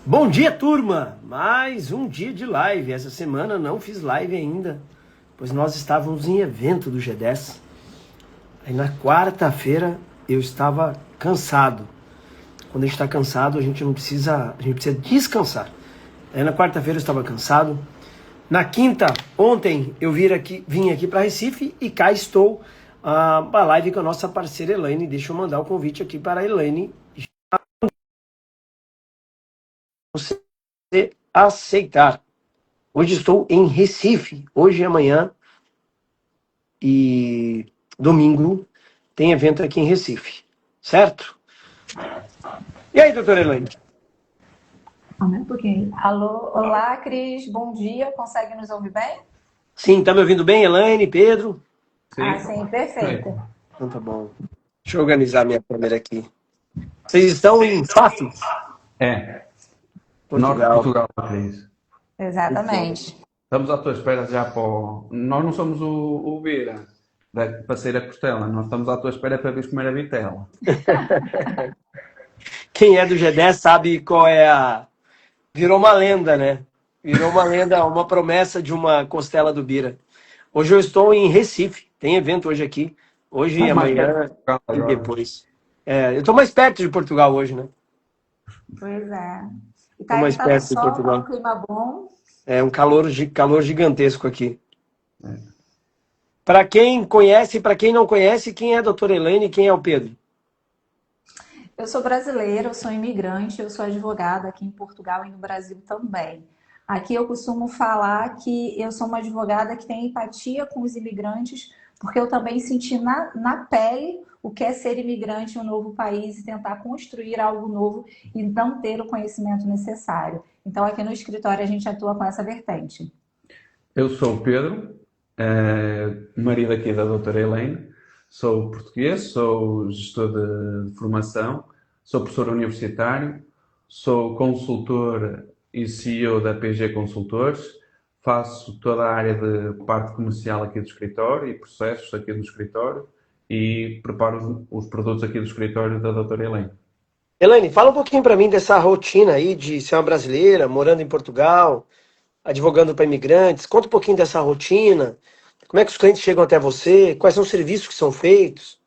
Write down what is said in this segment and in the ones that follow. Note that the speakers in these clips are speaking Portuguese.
Bom dia, turma! Mais um dia de live. Essa semana não fiz live ainda, pois nós estávamos em evento do G10. Aí na quarta-feira eu estava cansado. Quando a gente está cansado, a gente precisa descansar. Aí na quarta-feira eu estava cansado. Na quinta, ontem, eu vim aqui para Recife e cá estou a live com a nossa parceira Elaine. Deixa eu mandar o convite aqui para a Elaine. Você aceitar. Hoje estou em Recife. Hoje e amanhã e domingo tem evento aqui em Recife. Certo? E aí, doutora Elaine? Um pouquinho. Alô, olá, Cris, bom dia. Consegue nos ouvir bem? Sim, tá me ouvindo bem, Elaine, Pedro? Ah, Sim, sim, perfeito. perfeito. Então tá bom. Deixa eu organizar minha câmera aqui. Vocês estão em Patos, É, Norte de Portugal. Portugal, é isso. Exatamente. Estamos à tua espera já para o... Nós não somos o Vira, da Passeira Costela. Nós estamos à tua espera para vires comer a vitela. Quem é do G10 sabe qual é a. Virou uma lenda, né? Virou uma lenda, uma promessa de uma costela do Bira. Hoje eu estou em Recife. Tem evento hoje aqui. Hoje e Estás mais perto de amanhã Portugal e agora. depois. É, eu estou mais perto de Portugal hoje, né? Pois é. E Estou tá, mais tá no perto de sol, tá um Portugal. clima bom. É um calor gigantesco aqui. Para quem conhece, para quem não conhece, quem é a doutora Elaine e quem é o Pedro? Eu sou brasileira, eu sou imigrante, eu sou advogada aqui em Portugal e no Brasil também. Aqui eu costumo falar que eu sou uma advogada que tem empatia com os imigrantes, porque eu também senti na pele o que é ser imigrante em um novo país e tentar construir algo novo e não ter o conhecimento necessário. Então, aqui no escritório, a gente atua com essa vertente. Eu sou o Pedro, marido aqui da doutora Helene. Sou português, sou gestor de formação, sou professor universitário, sou consultor e CEO da PG Consultores. Faço toda a área de parte comercial aqui do escritório e processos aqui do escritório e preparo os produtos aqui do escritório da doutora Helene. Elaine, fala um pouquinho para mim dessa rotina aí de ser uma brasileira, morando em Portugal, advogando para imigrantes. Conta um pouquinho dessa rotina. Como é que os clientes chegam até você? Quais são os serviços que são feitos?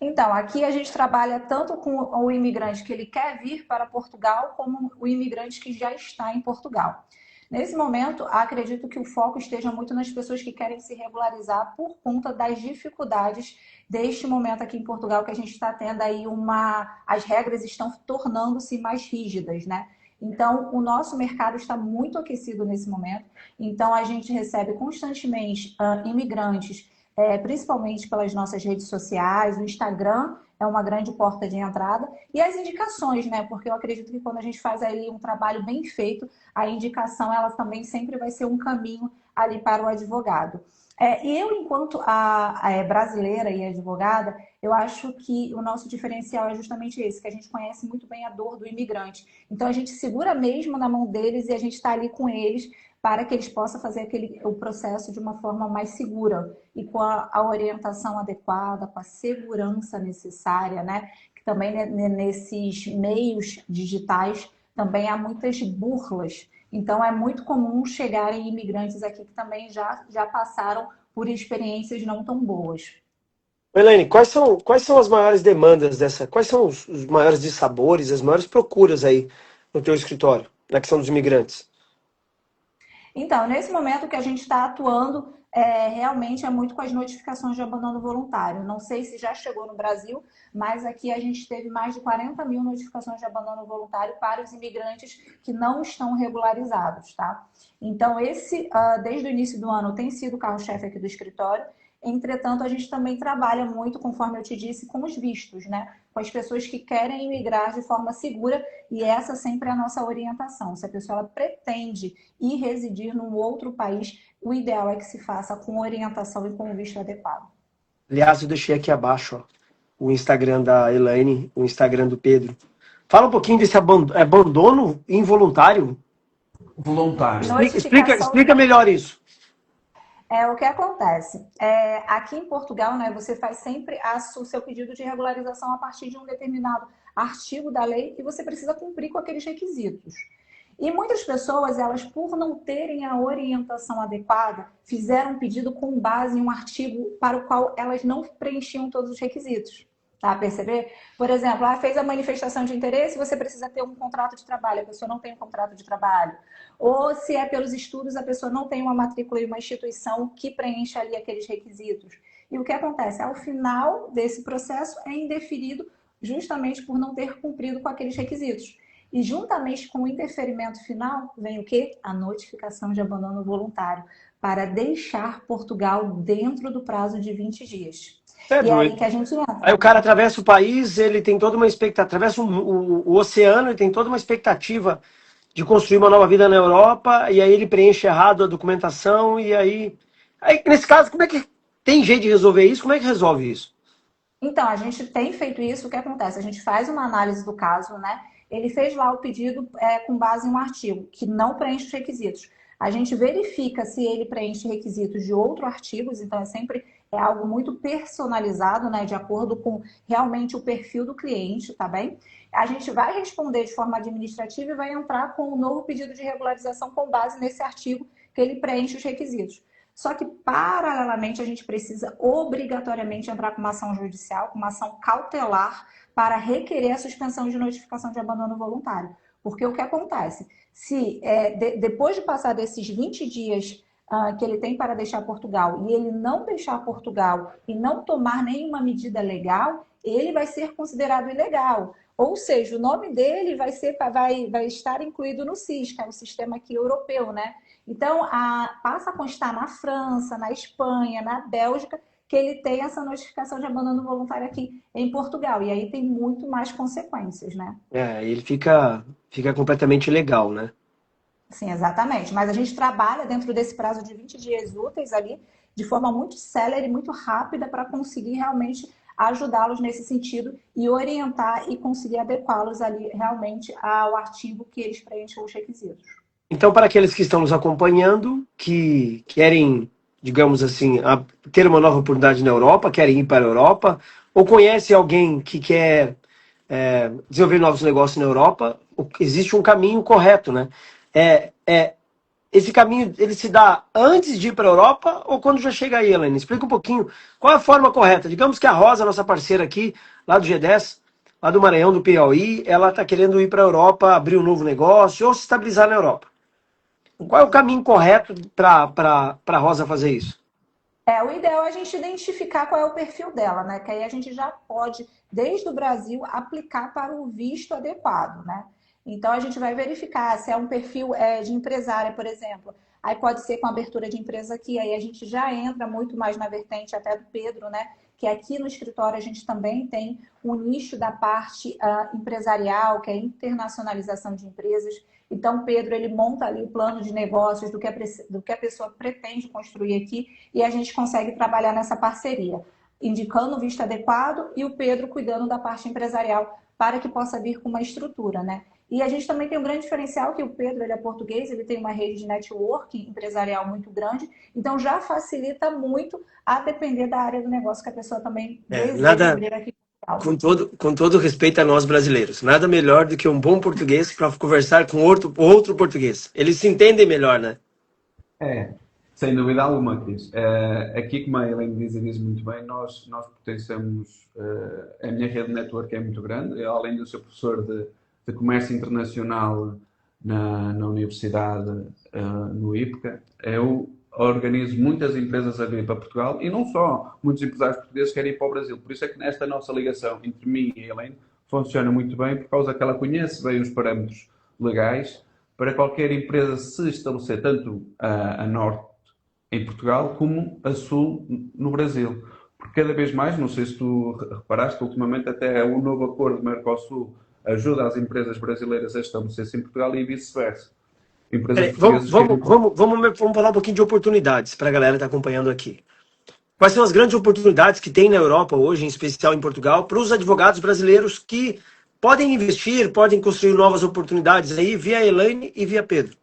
Então, aqui a gente trabalha tanto com o imigrante que ele quer vir para Portugal, como o imigrante que já está em Portugal. Nesse momento, acredito que o foco esteja muito nas pessoas que querem se regularizar por conta das dificuldades deste momento aqui em Portugal, que a gente está tendo aí as regras estão tornando-se mais rígidas, né? Então, o nosso mercado está muito aquecido nesse momento. Então, a gente recebe constantemente imigrantes principalmente pelas nossas redes sociais, o Instagram é uma grande porta de entrada, e as indicações, né? Porque eu acredito que quando a gente faz ali um trabalho bem feito, a indicação ela também sempre vai ser um caminho ali para o advogado. E eu, enquanto brasileira e advogada, eu acho que o nosso diferencial é justamente esse, que a gente conhece muito bem a dor do imigrante. Então, a gente segura mesmo na mão deles e a gente está ali com eles para que eles possam fazer o processo de uma forma mais segura e com a orientação adequada, com a segurança necessária, né? Que também nesses meios digitais também há muitas burlas. Então é muito comum chegarem imigrantes aqui que também já passaram por experiências não tão boas. Elaine, quais são as maiores demandas dessa? Quais são os maiores dissabores, as maiores procuras aí no teu escritório, na questão dos imigrantes? Então, nesse momento que a gente está atuando, realmente é muito com as notificações de abandono voluntário. Não sei se já chegou no Brasil, mas aqui a gente teve mais de 40 mil notificações de abandono voluntário para os imigrantes que não estão regularizados, tá? Então, desde o início do ano, tem sido o carro-chefe aqui do escritório. Entretanto, a gente também trabalha muito, conforme eu te disse, com os vistos, né? Com as pessoas que querem imigrar de forma segura, e essa sempre é a nossa orientação. Se a pessoa ela pretende e residir num outro país, o ideal é que se faça com orientação e com o visto adequado. Aliás, eu deixei aqui abaixo, ó, o Instagram da Elaine, o Instagram do Pedro. Fala um pouquinho desse abandono involuntário. Voluntário. Notificação. Explica melhor isso. O que acontece? Aqui em Portugal, né, você faz sempre o seu pedido de regularização a partir de um determinado artigo da lei e você precisa cumprir com aqueles requisitos. E muitas pessoas, elas, por não terem a orientação adequada, fizeram um pedido com base em um artigo para o qual elas não preenchiam todos os requisitos. Tá? Perceber? Por exemplo, fez a manifestação de interesse, você precisa ter um contrato de trabalho, a pessoa não tem um contrato de trabalho. Ou se é pelos estudos, a pessoa não tem uma matrícula em uma instituição que preenche ali aqueles requisitos. E o que acontece? Ao final desse processo é indeferido justamente por não ter cumprido com aqueles requisitos. E juntamente com o indeferimento final, vem o quê? A notificação de abandono voluntário, para deixar Portugal dentro do prazo de 20 dias. É e é doido. aí que a gente entra. Aí o cara atravessa o país, ele tem toda uma expectativa, atravessa o oceano, ele tem toda uma expectativa de construir uma nova vida na Europa, e aí ele preenche errado a documentação, e aí nesse caso, como é que tem jeito de resolver isso? Como é que resolve isso? Então, a gente tem feito isso, o que acontece? A gente faz uma análise do caso, né? Ele fez lá o pedido com base em um artigo que não preenche os requisitos. A gente verifica se ele preenche requisitos de outros artigos, então é algo muito personalizado, né? De acordo com realmente o perfil do cliente, tá bem? A gente vai responder de forma administrativa e vai entrar com um novo pedido de regularização com base nesse artigo que ele preenche os requisitos. Só que, paralelamente, a gente precisa obrigatoriamente entrar com uma ação judicial, com uma ação cautelar, para requerer a suspensão de notificação de abandono voluntário. Porque o que acontece? Se depois de passar desses 20 dias que ele tem para deixar Portugal, e ele não deixar Portugal e não tomar nenhuma medida legal, ele vai ser considerado ilegal. Ou seja, o nome dele vai estar incluído no SIS, que é o sistema aqui europeu, né? Então, passa a constar na França, na Espanha, na Bélgica, que ele tem essa notificação de abandono voluntário aqui em Portugal. E aí tem muito mais consequências, né? Ele fica completamente ilegal, né? Sim, exatamente. Mas a gente trabalha dentro desse prazo de 20 dias úteis ali, de forma muito célere, muito rápida, para conseguir realmente ajudá-los nesse sentido e orientar e conseguir adequá-los ali realmente ao artigo que eles preenchem os requisitos. Então, para aqueles que estão nos acompanhando, que querem, digamos assim, ter uma nova oportunidade na Europa, querem ir para a Europa, ou conhece alguém que quer desenvolver novos negócios na Europa, existe um caminho correto, né? Esse caminho, ele se dá antes de ir para a Europa ou quando já chega aí, Elaine? Explica um pouquinho qual é a forma correta. Digamos que a Rosa, nossa parceira aqui, lá do G10, lá do Maranhão, do Piauí, ela está querendo ir para a Europa, abrir um novo negócio ou se estabilizar na Europa. Qual é o caminho correto para a Rosa fazer isso? O ideal é a gente identificar qual é o perfil dela, né? Que aí a gente já pode, desde o Brasil, aplicar para o visto adequado, né? Então, a gente vai verificar se é um perfil de empresária, por exemplo. Aí pode ser com abertura de empresa aqui, aí a gente já entra muito mais na vertente até do Pedro, né? Que aqui no escritório a gente também tem um nicho da parte empresarial, que é a internacionalização de empresas. Então, o Pedro, ele monta ali o plano de negócios do que a pessoa pretende construir aqui e a gente consegue trabalhar nessa parceria, indicando o visto adequado e o Pedro cuidando da parte empresarial para que possa vir com uma estrutura, né? E a gente também tem um grande diferencial que o Pedro, ele é português, ele tem uma rede de networking empresarial muito grande, então já facilita muito a depender da área do negócio que a pessoa também deseja abrir aqui em Portugal. Com todo respeito a nós brasileiros, nada melhor do que um bom português para conversar com outro português. Eles se entendem melhor, né? Sem dúvida alguma, Cris. Aqui, como a Elaine diz muito bem, nós pertencemos, a minha rede de network é muito grande, além de ser professor de Comércio Internacional na Universidade, no IPCA, eu organizo muitas empresas a vir para Portugal e não só, muitos empresários portugueses querem ir para o Brasil. Por isso é que nesta nossa ligação entre mim e a Elaine funciona muito bem, por causa que ela conhece bem os parâmetros legais para qualquer empresa se estabelecer tanto a norte em Portugal como a sul no Brasil. Porque cada vez mais, não sei se tu reparaste, ultimamente até o novo acordo do Mercosul ajuda as empresas brasileiras a estabelecer-se em Portugal e vice-versa. Vamos falar um pouquinho de oportunidades para a galera que está acompanhando aqui. Quais são as grandes oportunidades que tem na Europa hoje, em especial em Portugal, para os advogados brasileiros que podem investir, podem construir novas oportunidades aí via Elaine e via Pedro?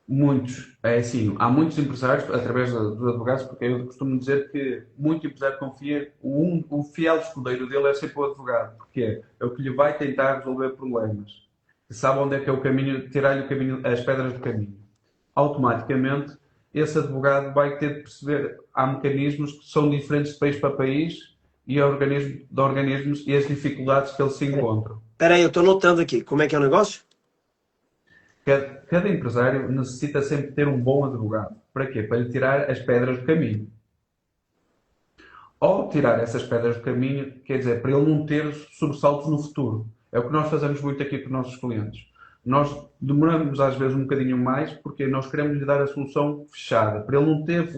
Muitos, é assim, há muitos empresários, através dos advogados, porque eu costumo dizer que muito empresário confia, o fiel escudeiro dele é sempre o advogado, porque é o que lhe vai tentar resolver problemas, que sabe onde é que é o caminho, tirar-lhe o caminho, as pedras do caminho. Automaticamente, esse advogado vai ter de perceber, há mecanismos que são diferentes de país para país e de organismos e as dificuldades que eles se encontram. Peraí, eu tô notando aqui. Como é que é o negócio? Cada empresário necessita sempre ter um bom advogado. Para quê? Para lhe tirar as pedras do caminho. Ao tirar essas pedras do caminho, quer dizer, para ele não ter sobressaltos no futuro. É o que nós fazemos muito aqui com os nossos clientes. Nós demoramos às vezes um bocadinho mais porque nós queremos lhe dar a solução fechada, para ele não ter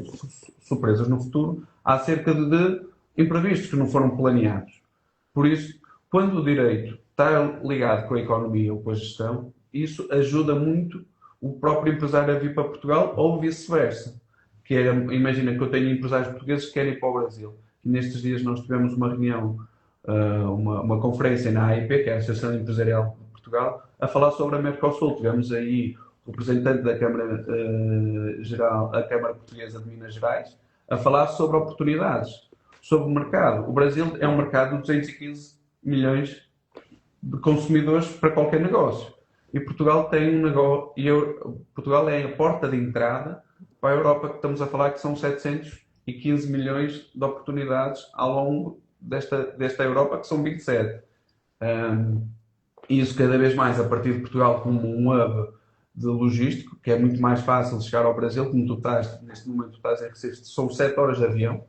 surpresas no futuro acerca de imprevistos que não foram planeados. Por isso, quando o direito está ligado com a economia ou com a gestão, isso ajuda muito o próprio empresário a vir para Portugal ou vice-versa. Que é, imagina que eu tenho empresários portugueses que querem ir para o Brasil. E nestes dias nós tivemos uma reunião, uma conferência na AIP, que é a Associação Empresarial de Portugal, a falar sobre a Mercosul. Tivemos aí o representante da Câmara Geral, a Câmara Portuguesa de Minas Gerais, a falar sobre oportunidades, sobre o mercado. O Brasil é um mercado de 215 milhões de consumidores para qualquer negócio. E Portugal tem um negócio, Portugal é a porta de entrada para a Europa, que estamos a falar que são 715 milhões de oportunidades ao longo desta Europa, que são 27. E isso cada vez mais a partir de Portugal como um hub de logístico, que é muito mais fácil chegar ao Brasil, como tu estás, neste momento tu estás em Recife, são 7 horas de avião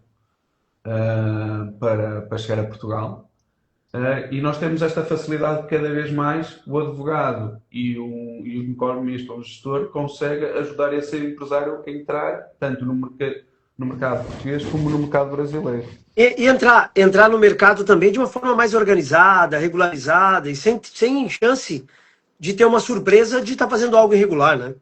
para chegar a Portugal. E nós temos esta facilidade de cada vez mais o advogado e o economista ou o gestor consegue ajudar esse empresário a entrar tanto no mercado português como no mercado brasileiro. E entrar no mercado também de uma forma mais organizada, regularizada e sem chance de ter uma surpresa de estar fazendo algo irregular, né?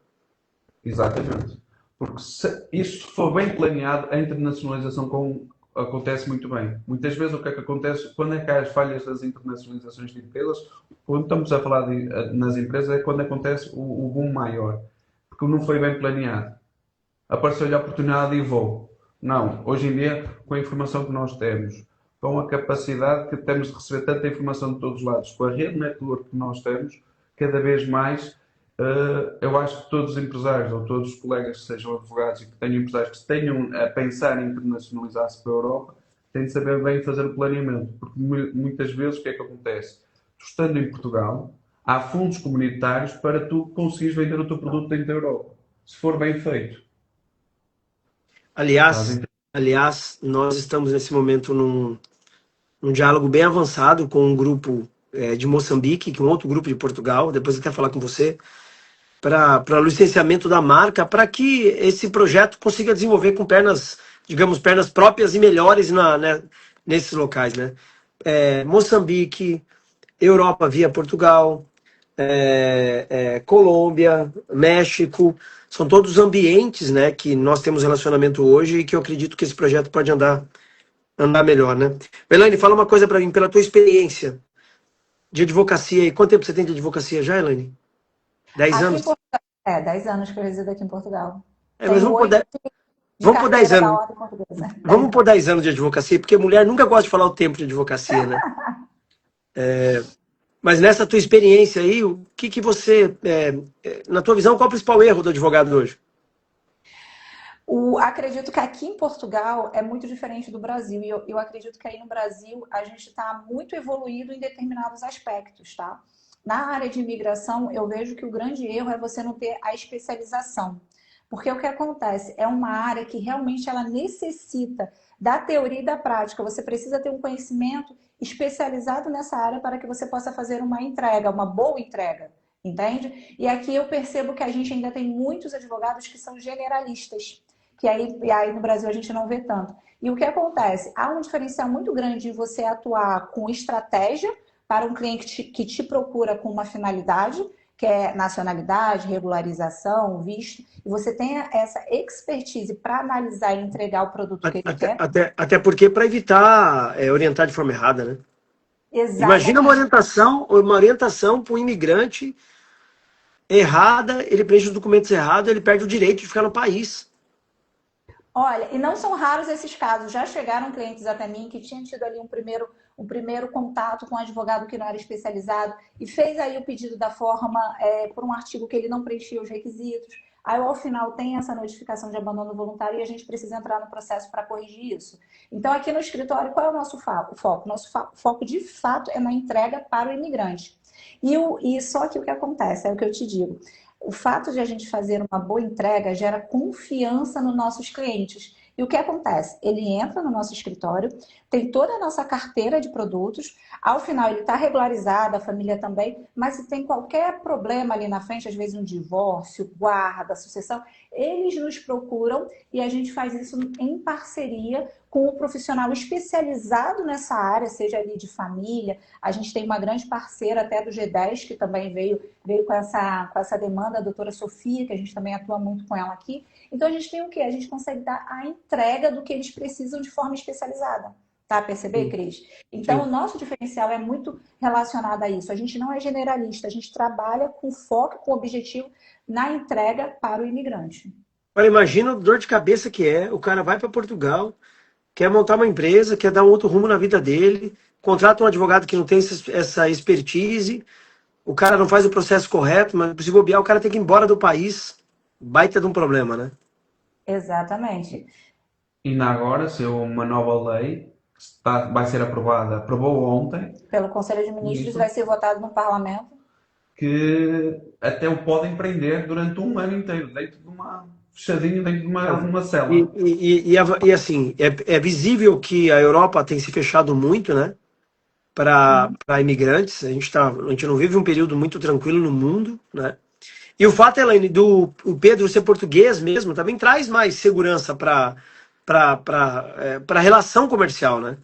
Exatamente. Porque se isso for bem planeado, a internacionalização acontece muito bem. Muitas vezes o que é que acontece, quando é que há as falhas das internacionalizações de empresas, quando estamos a falar nas empresas, é quando acontece o boom maior. Porque não foi bem planeado. Apareceu-lhe a oportunidade e vou. Não. Hoje em dia, com a informação que nós temos, com a capacidade que temos de receber tanta informação de todos os lados, com a rede network que nós temos, cada vez mais, eu acho que todos os empresários ou todos os colegas que sejam advogados e que tenham empresários que tenham a pensar em internacionalizar-se para a Europa, têm de saber bem fazer o planeamento. Porque muitas vezes o que é que acontece? Tu estando em Portugal, há fundos comunitários para tu conseguires vender o teu produto dentro da Europa. Se for bem feito. Aliás, nós estamos nesse momento num diálogo bem avançado com um grupo de Moçambique, que é um outro grupo de Portugal, depois eu quero falar com você, para o licenciamento da marca, para que esse projeto consiga desenvolver com pernas, digamos, pernas próprias e melhores nesses locais, né? Moçambique, Europa via Portugal, Colômbia, México, são todos ambientes, né, que nós temos relacionamento hoje e que eu acredito que esse projeto pode andar melhor, né? Elaine, fala uma coisa para mim, pela tua experiência de advocacia. E quanto tempo você tem de advocacia já, Elaine? 10 anos? 10 anos que eu resido aqui em Portugal. Mas vamos por 10 anos. Vamos por 10 anos de advocacia, porque mulher nunca gosta de falar o tempo de advocacia, né? Mas nessa tua experiência aí, o que você, na tua visão, qual é o principal erro do advogado hoje? Acredito que aqui em Portugal é muito diferente do Brasil. E eu acredito que aí no Brasil a gente está muito evoluído em determinados aspectos, tá? Na área de imigração, eu vejo que o grande erro é você não ter a especialização. Porque o que acontece? É uma área que realmente ela necessita da teoria e da prática. Você precisa ter um conhecimento especializado nessa área para que você possa fazer uma entrega, uma boa entrega, entende? E aqui eu percebo que a gente ainda tem muitos advogados que são generalistas, que aí no Brasil a gente não vê tanto. E o que acontece? Há um diferencial muito grande de você atuar com estratégia para um cliente que te procura com uma finalidade, que é nacionalidade, regularização, visto, e você tenha essa expertise para analisar e entregar o produto que ele quer. Até porque para evitar orientar de forma errada, né? Exatamente. Imagina uma orientação para o imigrante errada, ele preenche os documentos errados, ele perde o direito de ficar no país. Olha, e não são raros esses casos. Já chegaram clientes até mim que tinham tido ali um primeiro contato com um advogado que não era especializado e fez aí o pedido da forma por um artigo que ele não preenchia os requisitos. Aí, ao final, tem essa notificação de abandono voluntário e a gente precisa entrar no processo para corrigir isso. Então, aqui no escritório, qual é o nosso foco? Nosso foco, de fato, é na entrega para o imigrante. E só que o que acontece, é o que eu te digo, o fato de a gente fazer uma boa entrega gera confiança nos nossos clientes. E o que acontece? Ele entra no nosso escritório, tem toda a nossa carteira de produtos, ao final ele está regularizado, a família também, mas se tem qualquer problema ali na frente, às vezes um divórcio, guarda, sucessão, eles nos procuram e a gente faz isso em parceria com o profissional especializado nessa área, seja ali de família. A gente tem uma grande parceira até do G10, que também veio com essa demanda, a doutora Sofia, que a gente também atua muito com ela aqui. Então, a gente tem o quê? A gente consegue dar a entrega do que eles precisam de forma especializada. Tá? Perceber, Cris? Então, o nosso diferencial é muito relacionado a isso. A gente não é generalista, a gente trabalha com foco, com objetivo na entrega para o imigrante. Agora, imagina a dor de cabeça que é. O cara vai para Portugal, quer montar uma empresa, quer dar um outro rumo na vida dele, contrata um advogado que não tem essa expertise, o cara não faz o processo correto, mas se bobear, o cara tem que ir embora do país. Baita de um problema, né? Exatamente. Ainda agora, saiu uma nova lei que vai ser aprovada, aprovou ontem, Pelo Conselho de Ministros, vai ser votado no Parlamento. que até o podem prender durante um ano inteiro, dentro de fechadinho dentro de uma cela. E assim, é visível que a Europa tem se fechado muito, né? Para imigrantes. A gente não vive um período muito tranquilo no mundo, né? E o fato, Elaine, o Pedro ser português mesmo, também traz mais segurança para a relação comercial, né?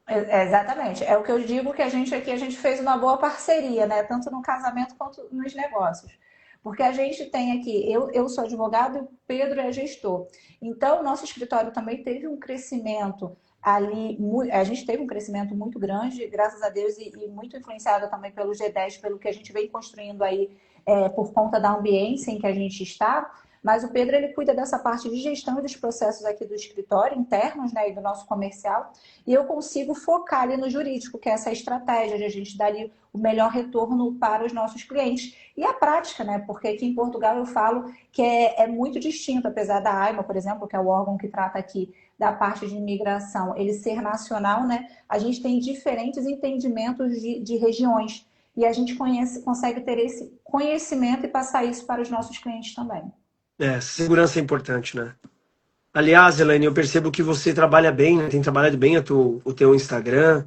Exatamente. É o que eu digo que a gente aqui, a gente fez uma boa parceria, né? Tanto no casamento quanto nos negócios. Porque a gente tem aqui, eu sou advogado e o Pedro é gestor. Então, o nosso escritório também teve um crescimento ali, a gente teve um crescimento muito grande, graças a Deus, e muito influenciado também pelo G10, pelo que a gente vem construindo aí por conta da ambiência em que a gente está. Mas o Pedro, ele cuida dessa parte de gestão e dos processos aqui do escritório, internos, né, e do nosso comercial, e eu consigo focar ali no jurídico, que é essa estratégia de a gente dar ali o melhor retorno para os nossos clientes. E a prática, né, porque aqui em Portugal eu falo que é muito distinto, apesar da AIMA, por exemplo, que é o órgão que trata aqui da parte de imigração, ele ser nacional, né, a gente tem diferentes entendimentos de regiões, e a gente consegue ter esse conhecimento e passar isso para os nossos clientes também. Segurança é importante, né? Aliás, Elaine, eu percebo que você trabalha bem, né? Tem trabalhado bem o teu Instagram.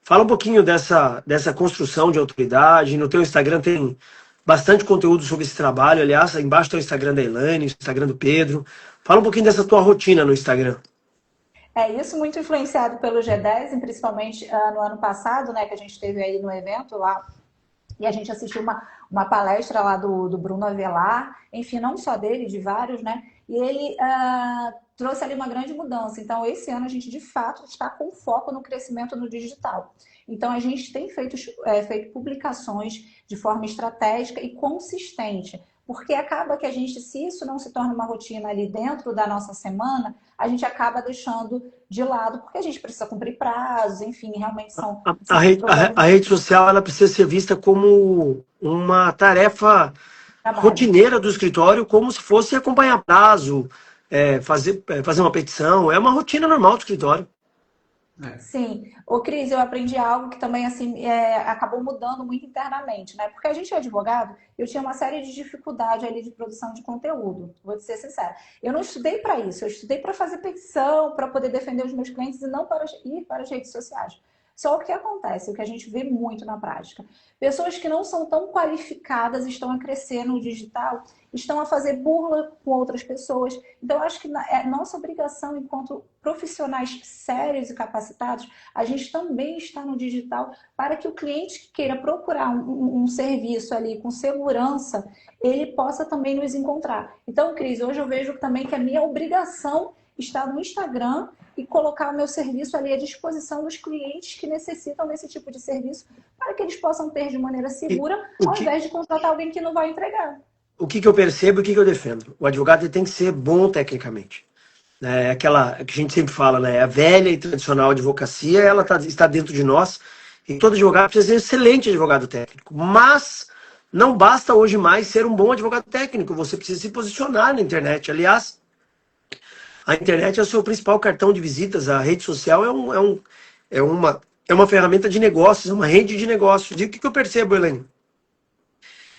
Fala um pouquinho dessa construção de autoridade. No teu Instagram tem bastante conteúdo sobre esse trabalho. Aliás, embaixo tem o Instagram da Elaine, o Instagram do Pedro. Fala um pouquinho dessa tua rotina no Instagram. É isso, muito influenciado pelo G10, e principalmente no ano passado, né, que a gente teve aí no evento lá, e a gente assistiu uma palestra lá do Bruno Avelar, enfim, não só dele, de vários, né? E ele trouxe ali uma grande mudança. Então, esse ano a gente, de fato, está com foco no crescimento no digital. Então, a gente tem feito publicações de forma estratégica e consistente, porque acaba que a gente, se isso não se torna uma rotina ali dentro da nossa semana, a gente acaba deixando de lado, porque a gente precisa cumprir prazos, enfim, realmente são... A rede social, ela precisa ser vista como uma tarefa rotineira do escritório, como se fosse acompanhar prazo, fazer uma petição. É uma rotina normal do escritório. Sim. Ô, Cris, eu aprendi algo que também assim acabou mudando muito internamente, né? Porque a gente é advogado, eu tinha uma série de dificuldade ali de produção de conteúdo, vou te ser sincera. Eu não estudei para isso, eu estudei para fazer petição, para poder defender os meus clientes e não para ir para as redes sociais. Só o que acontece, o que a gente vê muito na prática. Pessoas que não são tão qualificadas estão a crescer no digital, estão a fazer burla com outras pessoas. Então, eu acho que é nossa obrigação, enquanto profissionais sérios e capacitados, a gente também está no digital para que o cliente que queira procurar um serviço ali com segurança, ele possa também nos encontrar. Então, Cris, hoje eu vejo também que é minha obrigação estar no Instagram e colocar o meu serviço ali à disposição dos clientes que necessitam desse tipo de serviço para que eles possam ter de maneira segura, ao invés de contratar alguém que não vai entregar. O que eu percebo e o que eu defendo? O advogado ele tem que ser bom tecnicamente. É aquela que a gente sempre fala, né? A velha e tradicional advocacia, ela está dentro de nós. E todo advogado precisa ser um excelente advogado técnico. Mas não basta hoje mais ser um bom advogado técnico. Você precisa se posicionar na internet. Aliás, a internet é o seu principal cartão de visitas. A rede social é uma ferramenta de negócios, uma rede de negócios. E o que eu percebo, Elaine?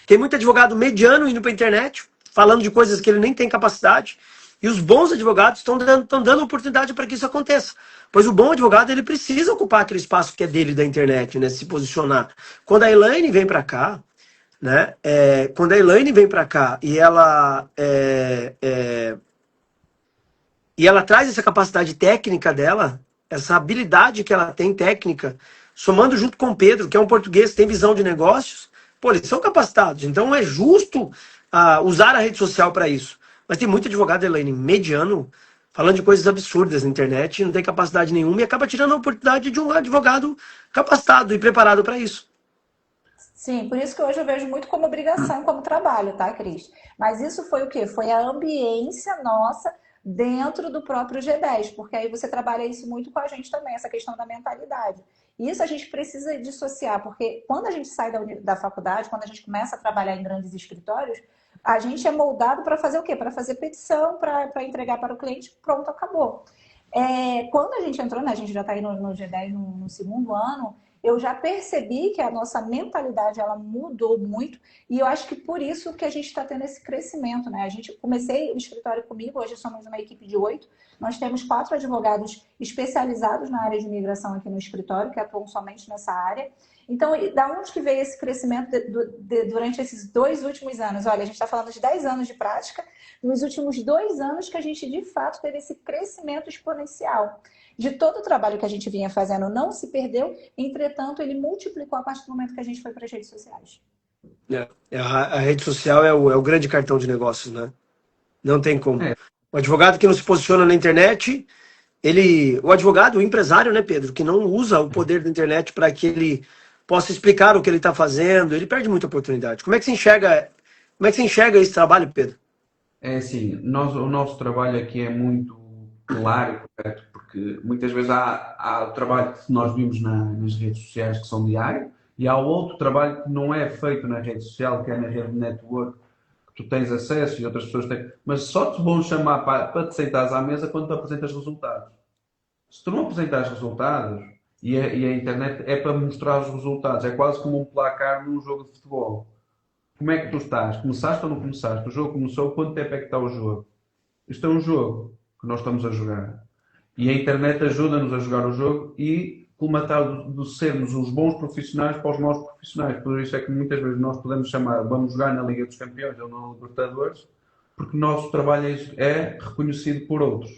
Tem muito advogado mediano indo para a internet, falando de coisas que ele nem tem capacidade. E os bons advogados estão dando oportunidade para que isso aconteça. Pois o bom advogado ele precisa ocupar aquele espaço que é dele da internet, né? Se posicionar. Quando a Elaine vem para cá, né? Quando a Elaine vem para cá e ela traz essa capacidade técnica dela, essa habilidade que ela tem técnica, somando junto com o Pedro, que é um português que tem visão de negócios, pô, eles são capacitados. Então é justo usar a rede social para isso. Mas tem muito advogado, Elaine, mediano, falando de coisas absurdas na internet, não tem capacidade nenhuma e acaba tirando a oportunidade de um advogado capacitado e preparado para isso. Sim, por isso que hoje eu vejo muito como obrigação, como trabalho, tá, Cris? Mas isso foi o quê? Foi a ambiência nossa dentro do próprio G10, porque aí você trabalha isso muito com a gente também, essa questão da mentalidade. Isso a gente precisa dissociar, porque quando a gente sai da faculdade, quando a gente começa a trabalhar em grandes escritórios, a gente é moldado para fazer o quê? Para fazer petição, para entregar para o cliente, pronto, acabou. Quando a gente entrou, né, a gente já está aí no G10 no segundo ano, eu já percebi que a nossa mentalidade ela mudou muito e eu acho que por isso que a gente está tendo esse crescimento, né? Comecei o escritório comigo, hoje somos uma equipe de 8, nós temos 4 advogados especializados na área de imigração aqui no escritório, que atuam somente nessa área. Então, da onde que veio esse crescimento durante esses 2 últimos anos? Olha, a gente está falando de 10 anos de prática, nos últimos 2 anos que a gente, de fato, teve esse crescimento exponencial. De todo o trabalho que a gente vinha fazendo não se perdeu, entretanto, ele multiplicou a partir do momento que a gente foi para as redes sociais. A rede social é o grande cartão de negócios, né? Não tem como. O advogado que não se posiciona na internet, o advogado, o empresário, né, Pedro, que não usa o poder da internet para que ele possa explicar o que ele está fazendo, ele perde muita oportunidade. Como é que você enxerga esse trabalho, Pedro? É assim, o nosso trabalho aqui é muito claro e correto, porque muitas vezes há o trabalho que nós vimos nas redes sociais que são diário, e há outro trabalho que não é feito na rede social, que é na rede de network, que tu tens acesso e outras pessoas têm. Mas só te vão chamar para te sentares à mesa quando tu apresentas resultados. Se tu não apresentas resultados, e a internet é para mostrar os resultados, é quase como um placar num jogo de futebol. Como é que tu estás? Começaste ou não começaste? O jogo começou, quanto tempo é que está o jogo? Isto é um jogo que nós estamos a jogar. E a internet ajuda-nos a jogar o jogo e colmatar de sermos os bons profissionais para os maus profissionais. Por isso é que muitas vezes nós podemos chamar, vamos jogar na Liga dos Campeões ou na Libertadores, porque o nosso trabalho é reconhecido por outros,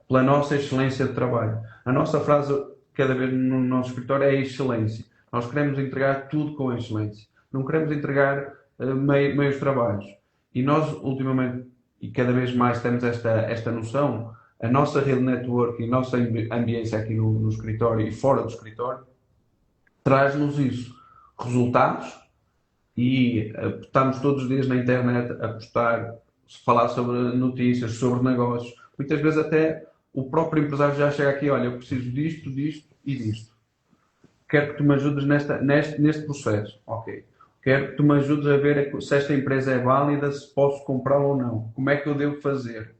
pela nossa excelência de trabalho. A nossa frase, cada vez no nosso escritório, é a excelência. Nós queremos entregar tudo com excelência. Não queremos entregar meios trabalhos. E nós, ultimamente, e cada vez mais temos esta noção, a nossa rede network e a nossa ambiência aqui no escritório e fora do escritório traz-nos isso. Resultados e estamos todos os dias na internet a postar, falar sobre notícias, sobre negócios. Muitas vezes até o próprio empresário já chega aqui, olha, eu preciso disto, disto e disto. Quero que tu me ajudes neste processo. Ok. Quero que tu me ajudes a ver se esta empresa é válida, se posso comprá-la ou não. Como é que eu devo fazer?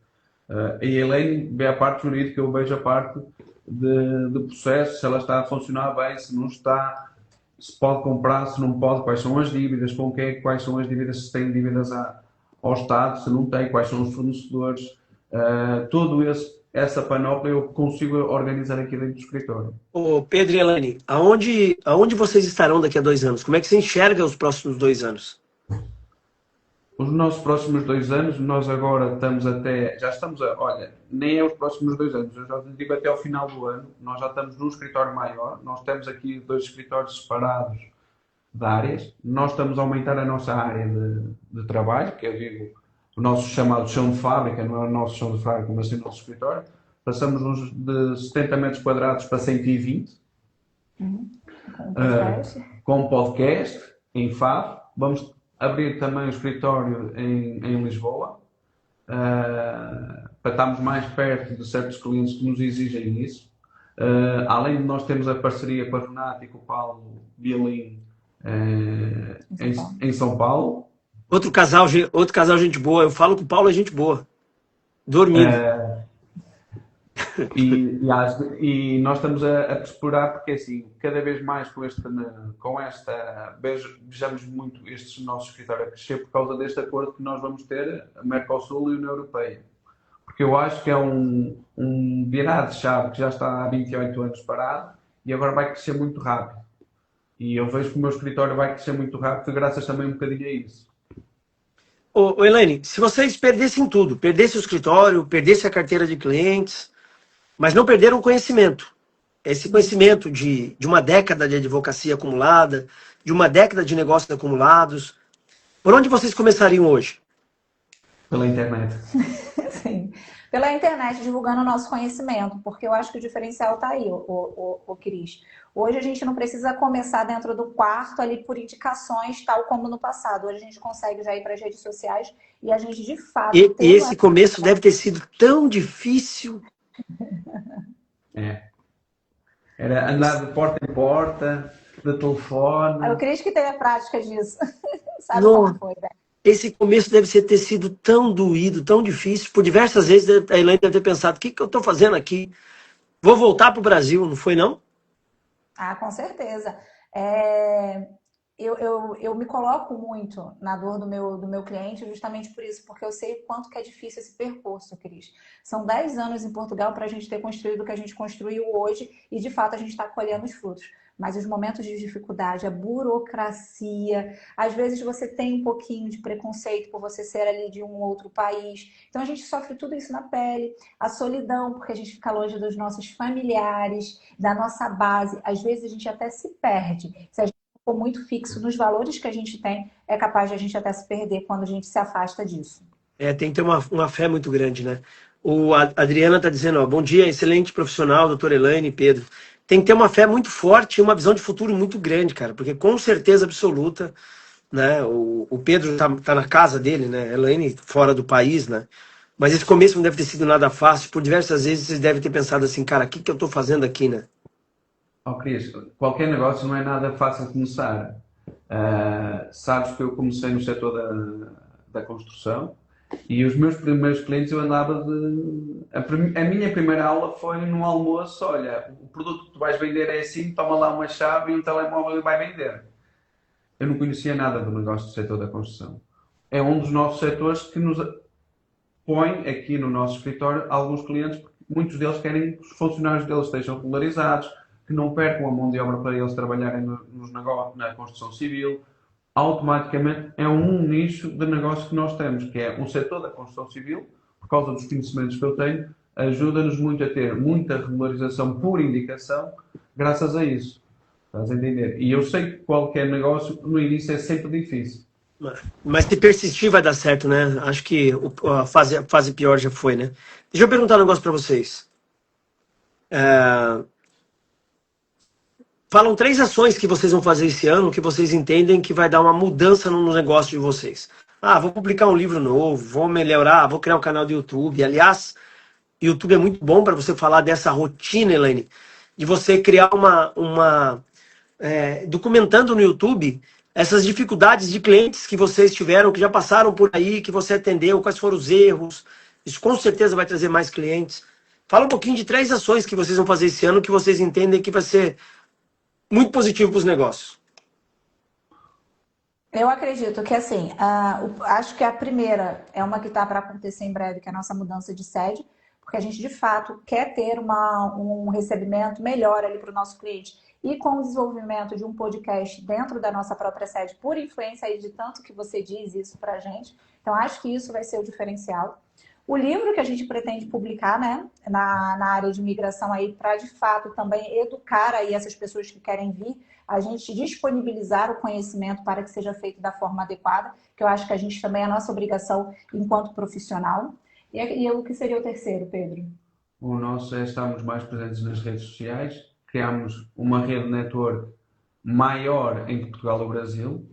A Elaine vê a parte jurídica, eu vejo a parte de processo, se ela está a funcionar bem, se não está, se pode comprar, se não pode, quais são as dívidas, com quem, quais são as dívidas, se tem dívidas ao Estado, se não tem, quais são os fornecedores. Todo essa panóplia eu consigo organizar aqui dentro do escritório. Ô Pedro e Elaine, aonde vocês estarão daqui a 2 anos? Como é que você enxerga os próximos 2 anos? Os nossos próximos 2 anos, nós agora já estamos olha, nem é os próximos 2 anos, eu já digo até ao final do ano, nós já estamos num escritório maior, nós temos aqui 2 escritórios separados de áreas, nós estamos a aumentar a nossa área de trabalho, que eu digo, o nosso chamado chão de fábrica, não é o nosso chão de fábrica, mas sim o nosso escritório, Passamos de 70 metros quadrados para 120, Com podcast. com podcast em Faro. Vamos abrir também o escritório em Lisboa, para estarmos mais perto de certos clientes que nos exigem isso. Além de nós termos a parceria com a Renata e com o Paulo Bialim em São Paulo. Outro casal gente boa. Eu falo que o Paulo é gente boa. Dormindo. E nós estamos a explorar, porque assim, cada vez mais vejamos muito este nosso escritório a crescer por causa deste acordo que nós vamos ter, a Mercosul e a União Europeia. Porque eu acho que é um virado de chave que já está há 28 anos parado e agora vai crescer muito rápido. E eu vejo que o meu escritório vai crescer muito rápido, graças também um bocadinho a isso. Ô, Elaine, se vocês perdessem tudo, perdessem o escritório, perdessem a carteira de clientes, mas não perderam o conhecimento. Esse conhecimento de uma década de advocacia acumulada, de uma década de negócios acumulados. Por onde vocês começariam hoje? Pela internet. Sim, pela internet, divulgando o nosso conhecimento, porque eu acho que o diferencial está aí, o Cris. Hoje a gente não precisa começar dentro do quarto ali por indicações, tal como no passado. Hoje a gente consegue já ir para as redes sociais e a gente de fato... E esse começo deve ter sido tão difícil. Era andar de porta em porta, de telefone. Eu queria que tenha prática disso. Sabe Não. como foi, né? Esse começo deve ter sido tão doído, tão difícil. Por diversas vezes a Elaine deve ter pensado, o que eu estou fazendo aqui? Vou voltar para o Brasil, não foi não? Ah, com certeza. Eu me coloco muito na dor do meu cliente justamente por isso, porque eu sei o quanto que é difícil esse percurso, Cris. São 10 anos em Portugal para a gente ter construído o que a gente construiu hoje e, de fato, a gente está colhendo os frutos. Mas os momentos de dificuldade, a burocracia, às vezes você tem um pouquinho de preconceito por você ser ali de um outro país. Então a gente sofre tudo isso na pele. A solidão, porque a gente fica longe dos nossos familiares, da nossa base. Às vezes a gente até se perde. Se a gente for muito fixo nos valores que a gente tem, é capaz de a gente até se perder quando a gente se afasta disso. Tem que ter uma fé muito grande, né? A Adriana está dizendo, ó, bom dia, excelente profissional, doutora Elaine e Pedro. Tem que ter uma fé muito forte e uma visão de futuro muito grande, cara, porque com certeza absoluta, né, o Pedro tá na casa dele, né, Elaine fora do país, né, mas esse começo não deve ter sido nada fácil, por diversas vezes vocês devem ter pensado assim, cara, o que eu tô fazendo aqui, né? Cris, qualquer negócio não é nada fácil de começar. Sabes que eu comecei no setor da construção e os meus primeiros clientes eu andava a minha primeira aula foi num almoço, olha, o produto que tu vais vender é assim, toma lá uma chave e um telemóvel e vai vender. Eu não conhecia nada do negócio do setor da construção. É um dos nossos setores que nos põe aqui no nosso escritório alguns clientes, porque muitos deles querem que os funcionários deles estejam regularizados, que não percam a mão de obra para eles trabalharem nos negócios, na construção civil. Automaticamente é um nicho de negócio que nós temos, que é um setor da construção civil, por causa dos conhecimentos que eu tenho, ajuda-nos muito a ter muita regularização por indicação, graças a isso. Estás a entender? E eu sei que qualquer negócio, no início, é sempre difícil. Mas se persistir vai dar certo, né? Acho que a fase pior já foi, né? Deixa eu perguntar um negócio para vocês. Falam 3 ações que vocês vão fazer esse ano que vocês entendem que vai dar uma mudança no negócio de vocês. Vou publicar um livro novo, vou melhorar, vou criar um canal do YouTube. Aliás, o YouTube é muito bom para você falar dessa rotina, Elaine, de você criar documentando no YouTube essas dificuldades de clientes que vocês tiveram, que já passaram por aí, que você atendeu, quais foram os erros. Isso com certeza vai trazer mais clientes. Fala um pouquinho de 3 ações que vocês vão fazer esse ano que vocês entendem que vai ser muito positivo para os negócios. Eu acredito que, assim, acho que a primeira é uma que está para acontecer em breve, que é a nossa mudança de sede, porque a gente, de fato, quer ter um recebimento melhor ali para o nosso cliente. E com o desenvolvimento de um podcast dentro da nossa própria sede, por influência aí de tanto que você diz isso para a gente. Então, acho que isso vai ser o diferencial. O livro que a gente pretende publicar, né, na área de migração aí, para, de fato, também educar aí essas pessoas que querem vir, a gente disponibilizar o conhecimento para que seja feito da forma adequada, que eu acho que a gente também é a nossa obrigação enquanto profissional. E o que seria o terceiro, Pedro? O nosso é estarmos mais presentes nas redes sociais, criamos uma rede network maior entre Portugal e Brasil,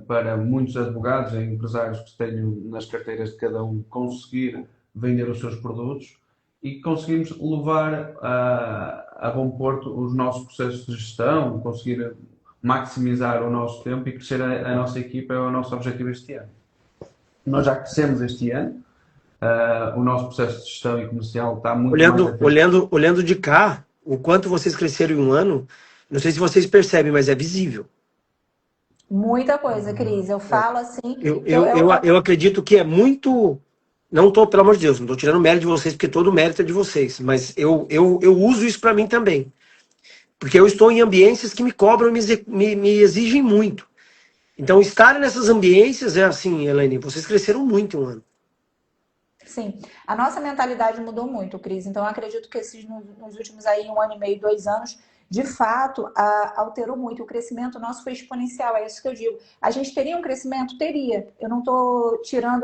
para muitos advogados e empresários que tenham nas carteiras de cada um conseguir vender os seus produtos e conseguimos levar a bom porto os nossos processos de gestão, conseguir maximizar o nosso tempo e crescer a nossa equipa é o nosso objetivo este ano. Nós já crescemos este ano, o nosso processo de gestão e comercial está muito olhando de cá, o quanto vocês cresceram em um ano, não sei se vocês percebem, mas é visível. Muita coisa, Cris. Eu falo assim. Eu acredito que é muito. Não estou, pelo amor de Deus, não estou tirando mérito de vocês, porque todo o mérito é de vocês. Mas eu uso isso para mim também. Porque eu estou em ambiências que me cobram e me exigem muito. Então, estar nessas ambiências é assim, Elaine, vocês cresceram muito em um ano. Sim, a nossa mentalidade mudou muito, Cris. Então, eu acredito que nos últimos aí 1 ano e meio, 2 anos, de fato, alterou muito. O crescimento nosso foi exponencial, é isso que eu digo. A gente teria um crescimento? Teria. Eu não estou tirando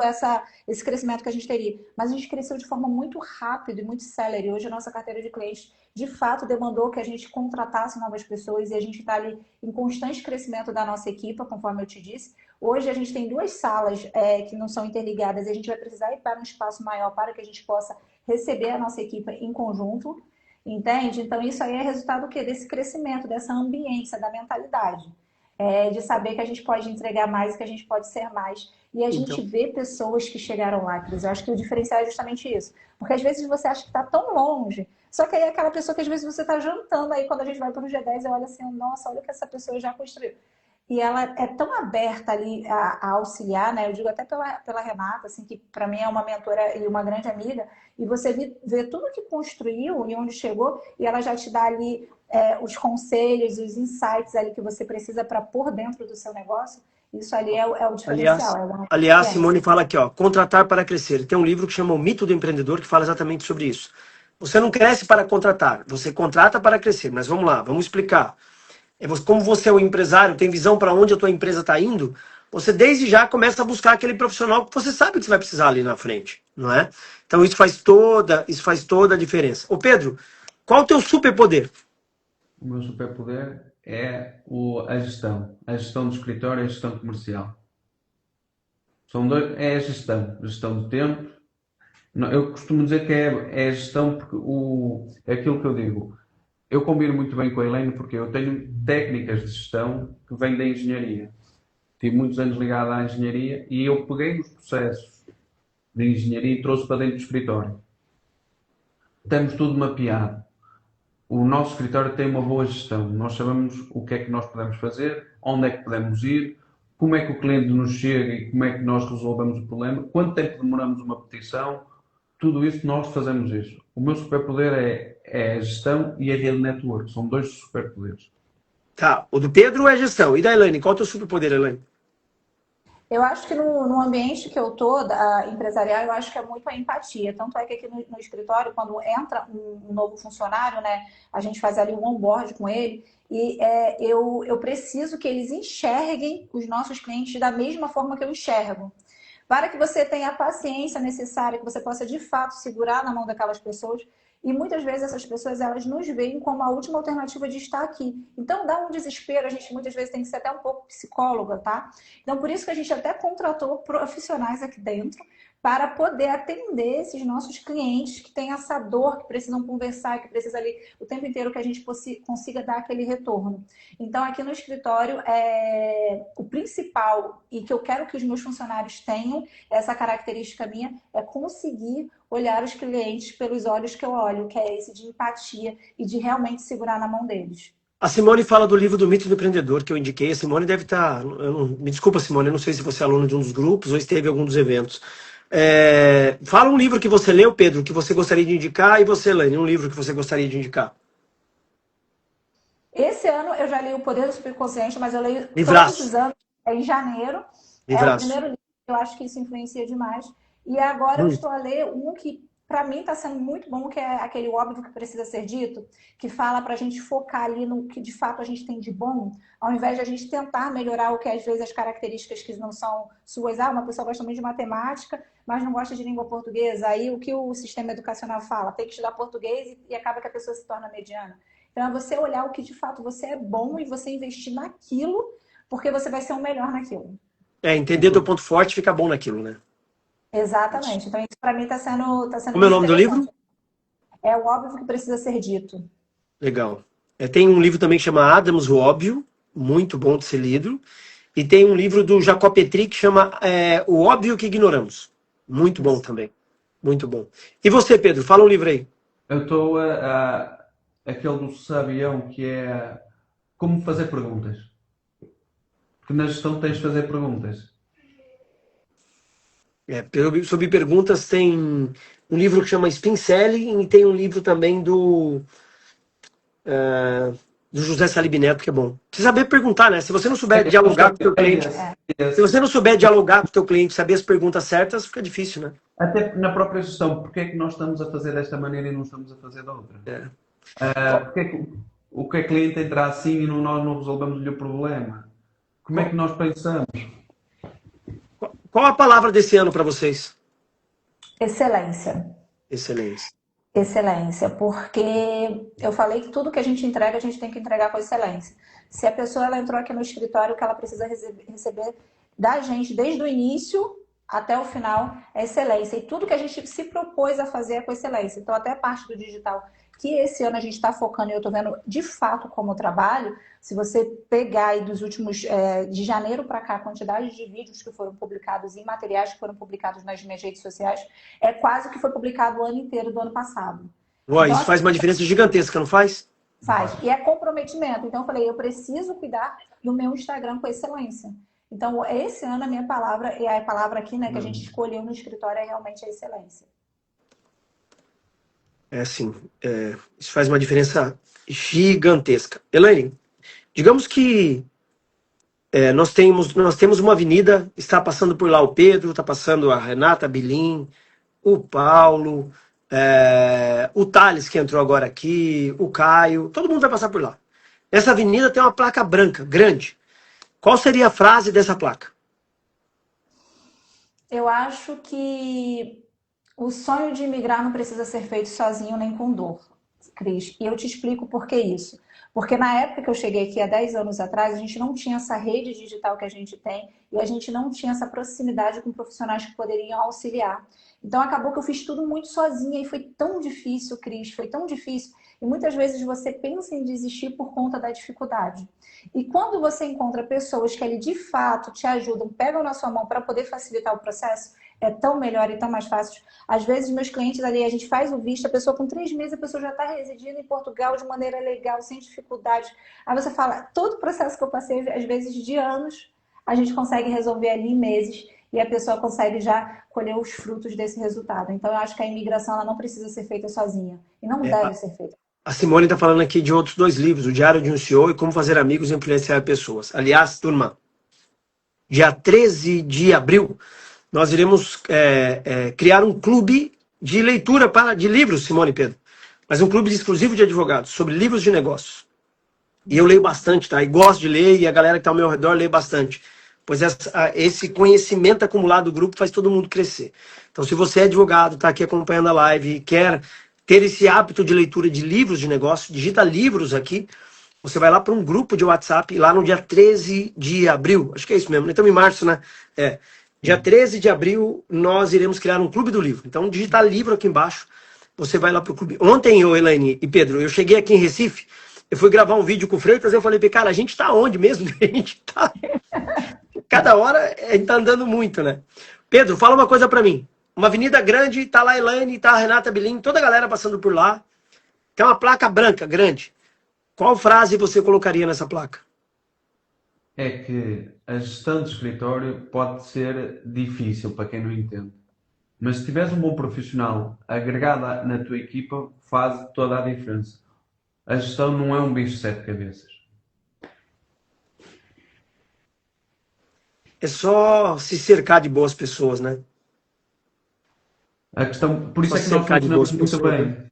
esse crescimento que a gente teria. Mas a gente cresceu de forma muito rápida e muito célere. Hoje, a nossa carteira de clientes, de fato, demandou que a gente contratasse novas pessoas e a gente está ali em constante crescimento da nossa equipa, conforme eu te disse. Hoje, a gente tem 2 salas que não são interligadas e a gente vai precisar ir para um espaço maior para que a gente possa receber a nossa equipa em conjunto. Entende? Então, isso aí é resultado do quê? Desse crescimento, dessa ambiência, da mentalidade. De saber que a gente pode entregar mais, que a gente pode ser mais. E a gente vê pessoas que chegaram lá, Cris. Eu acho que o diferencial é justamente isso. Porque às vezes você acha que está tão longe, só que aí é aquela pessoa que às vezes você está jantando, aí quando a gente vai para o G10, eu olho assim, nossa, olha o que essa pessoa já construiu. E ela é tão aberta ali a auxiliar, né? Eu digo até pela Renata, assim, que para mim é uma mentora e uma grande amiga, e você vê tudo que construiu e onde chegou, e ela já te dá ali os conselhos, os insights ali que você precisa para pôr dentro do seu negócio. Isso ali é o diferencial. Aliás, Simone fala aqui, ó, contratar para crescer. Tem um livro que chama O Mito do Empreendedor, que fala exatamente sobre isso. Você não cresce para contratar, você contrata para crescer. Mas vamos lá, vamos explicar. Como você é um empresário, tem visão para onde a tua empresa está indo, você desde já começa a buscar aquele profissional que você sabe que você vai precisar ali na frente, não é? Então isso faz toda a diferença. Ô Pedro, qual o teu superpoder? O meu superpoder é a gestão do escritório e a gestão comercial. É a gestão do tempo. Eu costumo dizer que é a gestão porque é aquilo que eu digo. Eu combino muito bem com a Elaine porque eu tenho técnicas de gestão que vêm da engenharia. Tive muitos anos ligado à engenharia e eu peguei os processos de engenharia e trouxe para dentro do escritório. Temos tudo mapeado. O nosso escritório tem uma boa gestão. Nós sabemos o que é que nós podemos fazer, onde é que podemos ir, como é que o cliente nos chega e como é que nós resolvemos o problema, quanto tempo demoramos uma petição. Tudo isso, nós fazemos isso. O meu superpoder é a gestão e a rede network. São 2 superpoderes. Tá, o do Pedro é gestão. E da Elaine? Qual é o teu superpoder, Elaine? Eu acho que no ambiente que eu tô, empresarial, eu acho que é muito a empatia. Tanto é que aqui no escritório, quando entra um novo funcionário, né, a gente faz ali um onboard com ele, e eu preciso que eles enxerguem os nossos clientes da mesma forma que eu enxergo. Para que você tenha a paciência necessária, que você possa de fato segurar na mão daquelas pessoas. E muitas vezes essas pessoas, elas nos veem como a última alternativa de estar aqui. Então dá um desespero, a gente muitas vezes tem que ser até um pouco psicóloga, tá? Então por isso que a gente até contratou profissionais aqui dentro para poder atender esses nossos clientes que têm essa dor, que precisam conversar, que precisa ali o tempo inteiro que a gente consiga dar aquele retorno. Então aqui no escritório, o principal e que eu quero que os meus funcionários tenham, essa característica minha, é conseguir olhar os clientes pelos olhos que eu olho, que é esse de empatia e de realmente segurar na mão deles. A Simone fala do livro do Mito do Empreendedor, que eu indiquei. A Simone deve estar... Me desculpa, Simone, eu não sei se você é aluno de um dos grupos ou esteve em algum dos eventos. Fala um livro que você leu, Pedro, que você gostaria de indicar, e você, Elaine, um livro que você gostaria de indicar. Esse ano eu já li O Poder do Subconsciente, mas eu leio Livraço. Todos os anos, em janeiro. Livraço. É o primeiro livro, eu acho que isso influencia demais. E agora eu estou a ler um que para mim está sendo muito bom, que é aquele óbvio que precisa ser dito, que fala para a gente focar ali no que de fato a gente tem de bom, ao invés de a gente tentar melhorar o que às vezes as características que não são suas. Uma pessoa gosta muito de matemática, mas não gosta de língua portuguesa. Aí o que o sistema educacional fala? Tem que estudar português e acaba que a pessoa se torna mediana. Então é você olhar o que de fato você é bom e você investir naquilo, porque você vai ser o melhor naquilo. Entender teu ponto forte e ficar bom naquilo, né? Exatamente. Então isso para mim está sendo Como é o muito nome do livro? interessante. É o óbvio que precisa ser dito. Legal. Tem um livro também que chama Adams, o Óbvio, muito bom de ser lido. E tem um livro do Jacó Petri que chama O Óbvio que Ignoramos. Muito bom também. Muito bom. E você, Pedro? Fala um livro aí. Eu estou aquele do Sabião, que é como fazer perguntas. Porque na gestão tens de fazer perguntas. Sobre perguntas tem um livro que chama Spin Selling e tem um livro também do José Salib Neto, que é bom. Precisa saber perguntar, né? Se você não souber dialogar com o teu cliente, se você não souber dialogar com o teu cliente, saber as perguntas certas, fica difícil, né? Até na própria gestão, porque é que nós estamos a fazer desta maneira e não estamos a fazer da outra? Porque é que o que é cliente entra assim e nós não resolvemos-lhe o problema? Como é que nós pensamos? Qual a palavra desse ano para vocês? Excelência. Excelência. Excelência, porque eu falei que tudo que a gente entrega, a gente tem que entregar com excelência. Se a pessoa ela entrou aqui no escritório, o que ela precisa receber da gente desde o início até o final é excelência. E tudo que a gente se propôs a fazer é com excelência. Então, até a parte do digital, que esse ano a gente está focando, e eu estou vendo de fato como trabalho, se você pegar aí dos últimos, de janeiro para cá, a quantidade de vídeos que foram publicados e materiais que foram publicados nas minhas redes sociais, é quase que foi publicado o ano inteiro do ano passado. Ué, então, isso faz uma diferença gigantesca, não faz? Faz. E é comprometimento. Então, eu falei, eu preciso cuidar do meu Instagram com excelência. Então, esse ano a minha palavra, e a palavra aqui, né, que a gente escolheu no escritório é realmente a excelência. Isso faz uma diferença gigantesca. Elaine, digamos que nós temos uma avenida, está passando por lá o Pedro, está passando a Renata Bilim, o Paulo, o Thales, que entrou agora aqui, o Caio, todo mundo vai passar por lá. Essa avenida tem uma placa branca, grande. Qual seria a frase dessa placa? Eu acho que o sonho de imigrar não precisa ser feito sozinho nem com dor, Cris. E eu te explico por que isso. Porque na época que eu cheguei aqui, há 10 anos atrás, a gente não tinha essa rede digital que a gente tem e a gente não tinha essa proximidade com profissionais que poderiam auxiliar. Então acabou que eu fiz tudo muito sozinha e foi tão difícil, Cris, foi tão difícil. E muitas vezes você pensa em desistir por conta da dificuldade. E quando você encontra pessoas que ali de fato te ajudam, pegam na sua mão para poder facilitar o processo, é tão melhor e tão mais fácil. Às vezes, meus clientes ali, a gente faz o visto, a pessoa com 3 meses, a pessoa já está residindo em Portugal de maneira legal, sem dificuldade. Aí você fala, todo o processo que eu passei, às vezes de anos, a gente consegue resolver ali em meses e a pessoa consegue já colher os frutos desse resultado. Então, eu acho que a imigração ela não precisa ser feita sozinha e não deve ser feita. A Simone está falando aqui de outros 2 livros, O Diário de um CEO e Como Fazer Amigos e Influenciar Pessoas. Aliás, turma, dia 13 de abril, nós iremos criar um clube de leitura de livros, Simone e Pedro. Mas um clube exclusivo de advogados, sobre livros de negócios. E eu leio bastante, tá? E gosto de ler, e a galera que está ao meu redor lê bastante. Pois esse conhecimento acumulado do grupo faz todo mundo crescer. Então, se você é advogado, está aqui acompanhando a live e quer ter esse hábito de leitura de livros de negócio, digita livros aqui, você vai lá para um grupo de WhatsApp, lá no dia 13 de abril, acho que é isso mesmo, estamos em março, né? Dia 13 de abril, nós iremos criar um clube do livro. Então, digitar livro aqui embaixo, você vai lá para o clube. Ontem, Elaine e Pedro, eu cheguei aqui em Recife, eu fui gravar um vídeo com o Freitas, eu falei, cara, a gente tá onde mesmo? A gente tá... Cada hora a gente tá andando muito, né? Pedro, fala uma coisa para mim. Uma avenida grande, tá lá a Elaine, tá a Renata Bilim, toda a galera passando por lá. Tem uma placa branca, grande. Qual frase você colocaria nessa placa? É que a gestão de escritório pode ser difícil para quem não entende. Mas se tiveres um bom profissional agregado na tua equipa, faz toda a diferença. A gestão não é um bicho de 7 cabeças. É só se cercar de boas pessoas, né? A questão, por isso é que Só nós cercar de boas funcionamos muito pessoas, né?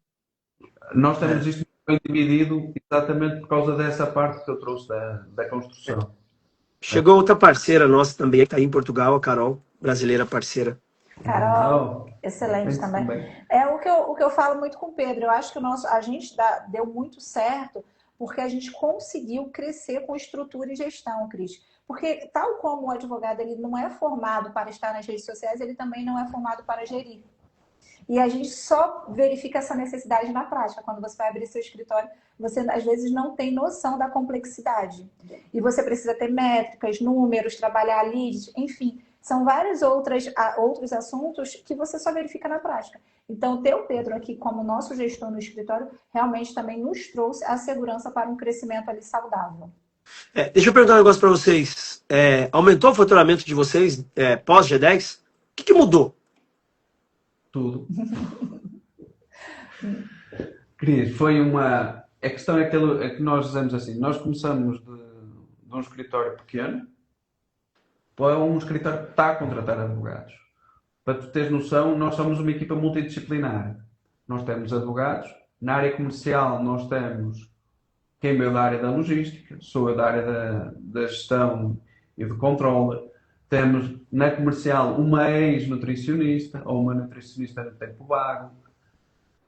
bem. Nós É. temos isto muito bem dividido exatamente por causa dessa parte que eu trouxe da construção. Chegou outra parceira nossa também, que está aí em Portugal, a Carol, brasileira parceira. Carol, Oh, excelente também. também. É o que eu falo muito com o Pedro. Eu acho que a gente deu muito certo porque a gente conseguiu crescer com estrutura e gestão, Cris. Porque tal como o advogado ele não é formado para estar nas redes sociais, ele também não é formado para gerir. E a gente só verifica essa necessidade na prática. Quando você vai abrir seu escritório, você às vezes não tem noção da complexidade. E você precisa ter métricas, números, trabalhar leads, enfim. São vários outros assuntos que você só verifica na prática. Então, ter o Pedro aqui como nosso gestor no escritório realmente também nos trouxe a segurança para um crescimento ali saudável. Deixa eu perguntar um negócio para vocês. Aumentou o faturamento de vocês pós G10? O que mudou? Tudo. Cris, foi uma. A questão é que nós dizemos assim: nós começamos de um escritório pequeno para um escritório que está a contratar advogados. Para tu teres noção, nós somos uma equipa multidisciplinar. Nós temos advogados, na área comercial nós temos quem veio da área da logística, sou eu da área da gestão e do controle. Temos na comercial uma ex-nutricionista ou uma nutricionista no tempo vago.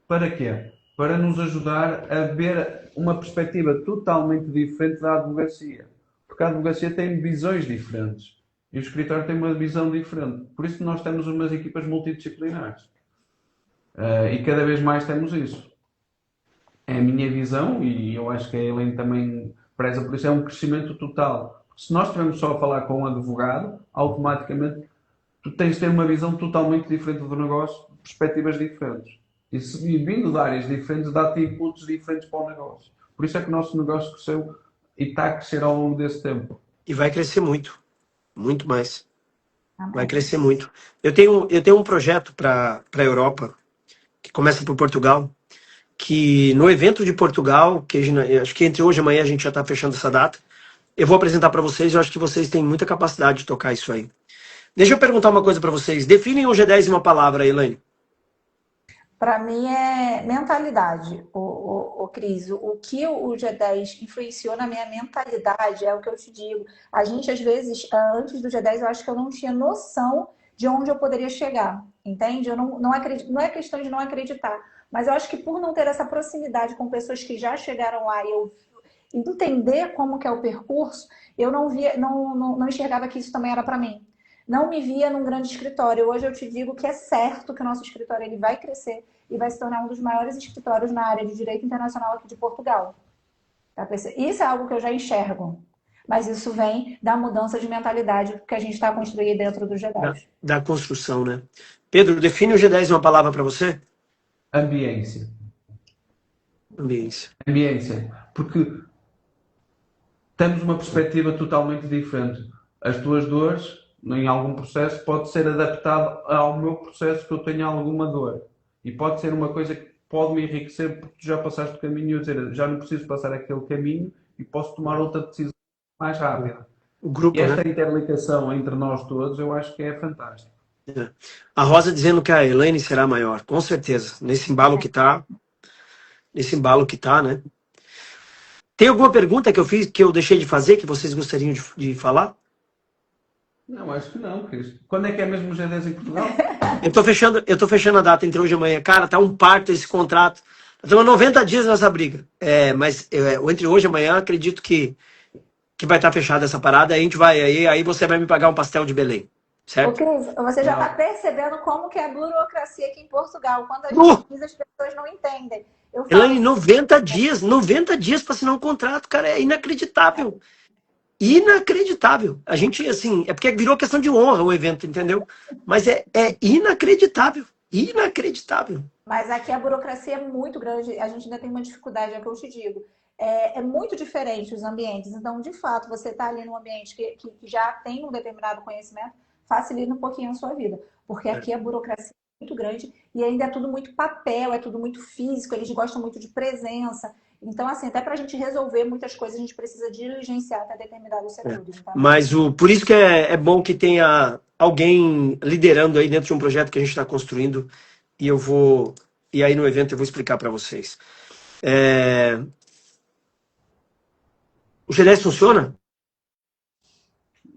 Para quê? Para nos ajudar a ver uma perspectiva totalmente diferente da advocacia. Porque a advocacia tem visões diferentes. E o escritório tem uma visão diferente. Por isso nós temos umas equipas multidisciplinares. E cada vez mais temos isso. É a minha visão, e eu acho que a Elaine também preza por isso, é um crescimento total. Se nós estivermos só a falar com um advogado, automaticamente tu tens de ter uma visão totalmente diferente do negócio, perspectivas diferentes. E vindo de áreas diferentes, dá-te inputs diferentes para o negócio. Por isso é que o nosso negócio cresceu e está a crescer ao longo desse tempo. E vai crescer muito. Muito mais. Amém. Vai crescer muito. Eu tenho um projeto para a Europa, que começa por Portugal, que no evento de Portugal, que acho que entre hoje e amanhã a gente já está fechando essa data, eu vou apresentar para vocês, eu acho que vocês têm muita capacidade de tocar isso aí. Deixa eu perguntar uma coisa para vocês. Definem o G10 em uma palavra, Elaine. Para mim é mentalidade, o Cris. O que o G10 influenciou na minha mentalidade é o que eu te digo. A gente, às vezes, antes do G10, eu acho que eu não tinha noção de onde eu poderia chegar, entende? Eu não acredito, não é questão de não acreditar, mas eu acho que por não ter essa proximidade com pessoas que já chegaram lá e eu entender como que é o percurso, eu não enxergava que isso também era para mim. Não me via num grande escritório. Hoje eu te digo que é certo que o nosso escritório ele vai crescer e vai se tornar um dos maiores escritórios na área de direito internacional aqui de Portugal. Isso é algo que eu já enxergo. Mas isso vem da mudança de mentalidade que a gente está a construir dentro do G10. Da construção, né? Pedro, define o G10 em uma palavra para você. Ambiência. Ambiência. Ambiência. Porque temos uma perspectiva totalmente diferente. As tuas dores, em algum processo, pode ser adaptado ao meu processo que eu tenho alguma dor. E pode ser uma coisa que pode me enriquecer porque tu já passaste o caminho e eu dizer, já não preciso passar aquele caminho e posso tomar outra decisão mais rápida. O grupo, E esta né? interligação entre nós todos, eu acho que é fantástico. A Rosa dizendo que a Elaine será maior, com certeza. Nesse embalo que tá, né? Tem alguma pergunta que eu fiz, que eu deixei de fazer, que vocês gostariam de falar? Não, acho que não, Cristo. Quando é que é mesmo o G10 em Portugal? Eu tô fechando a data entre hoje e amanhã. Cara, tá um parto esse contrato. Estamos 90 dias nessa briga. Mas entre hoje e amanhã, acredito que vai estar fechada essa parada. Aí a gente vai, aí você vai me pagar um pastel de Belém. Certo? Ô, Cris, você já está percebendo como que é a burocracia aqui em Portugal. Quando a gente diz, as pessoas não entendem. Elaine, 90 dias para assinar um contrato, cara, é inacreditável. Inacreditável. A gente, assim, é porque virou questão de honra o evento, entendeu? Mas é inacreditável. Inacreditável. Mas aqui a burocracia é muito grande, a gente ainda tem uma dificuldade, é o que eu te digo. É muito diferente os ambientes. Então, de fato, você está ali num ambiente que já tem um determinado conhecimento, facilita um pouquinho a sua vida. Porque aqui a burocracia é muito grande e ainda é tudo muito papel, é tudo muito físico, eles gostam muito de presença. Então, assim, até para a gente resolver muitas coisas, a gente precisa diligenciar até determinados setores. Então... Mas por isso que é bom que tenha alguém liderando aí dentro de um projeto que a gente está construindo, e e aí no evento eu vou explicar para vocês. O G10 funciona?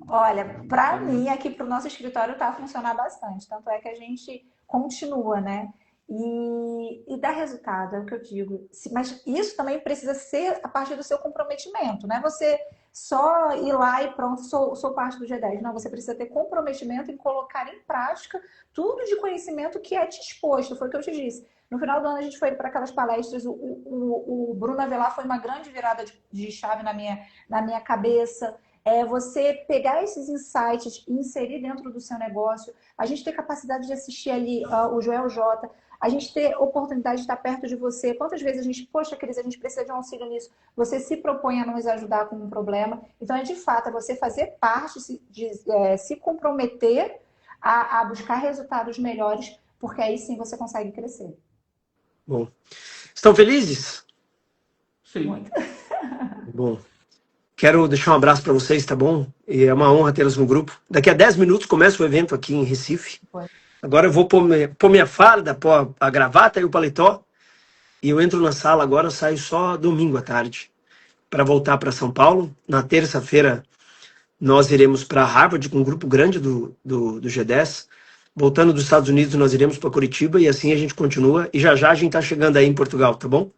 Olha, para mim, aqui para o nosso escritório está a funcionar bastante. Tanto é que a gente continua, né? E dá resultado, é o que eu digo. Mas isso também precisa ser a partir do seu comprometimento, não é você só ir lá e pronto, sou parte do G10. Não, você precisa ter comprometimento em colocar em prática tudo de conhecimento que é te exposto. Foi o que eu te disse. No final do ano a gente foi para aquelas palestras, o Bruno Avelar foi uma grande virada de chave na minha cabeça. Você pegar esses insights e inserir dentro do seu negócio, a gente ter capacidade de assistir ali o Joel J, a gente ter oportunidade de estar perto de você. Quantas vezes a gente, poxa, Cris, a gente precisa de um auxílio nisso. Você se propõe a nos ajudar com um problema. Então, de fato, é você fazer parte, se comprometer a buscar resultados melhores, porque aí sim você consegue crescer. Bom. Estão felizes? Sim. Muito. Bom. Quero deixar um abraço para vocês, tá bom? E é uma honra tê-los no grupo. Daqui a 10 minutos começa o evento aqui em Recife. Agora eu vou pôr minha farda, pôr a gravata e o paletó. E eu entro na sala agora, eu saio só domingo à tarde para voltar para São Paulo. Na terça-feira nós iremos para Harvard com um grupo grande do G10. Voltando dos Estados Unidos, nós iremos para Curitiba e assim a gente continua. E já a gente está chegando aí em Portugal, tá bom?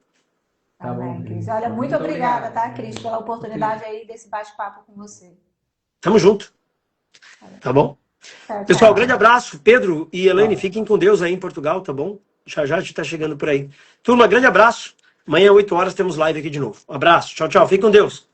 Tá bem, Cris. Olha, muito obrigada, tá, Cris, pela oportunidade aí desse bate-papo com você. Tamo junto. Tá bom? Tchau, Pessoal, tchau. grande abraço. Pedro e Elaine, fiquem com Deus aí em Portugal, tá bom? Já a gente tá chegando por aí. Turma, grande abraço. Amanhã, 8 horas, temos live aqui de novo. Um abraço. Tchau, tchau. Fiquem com Deus.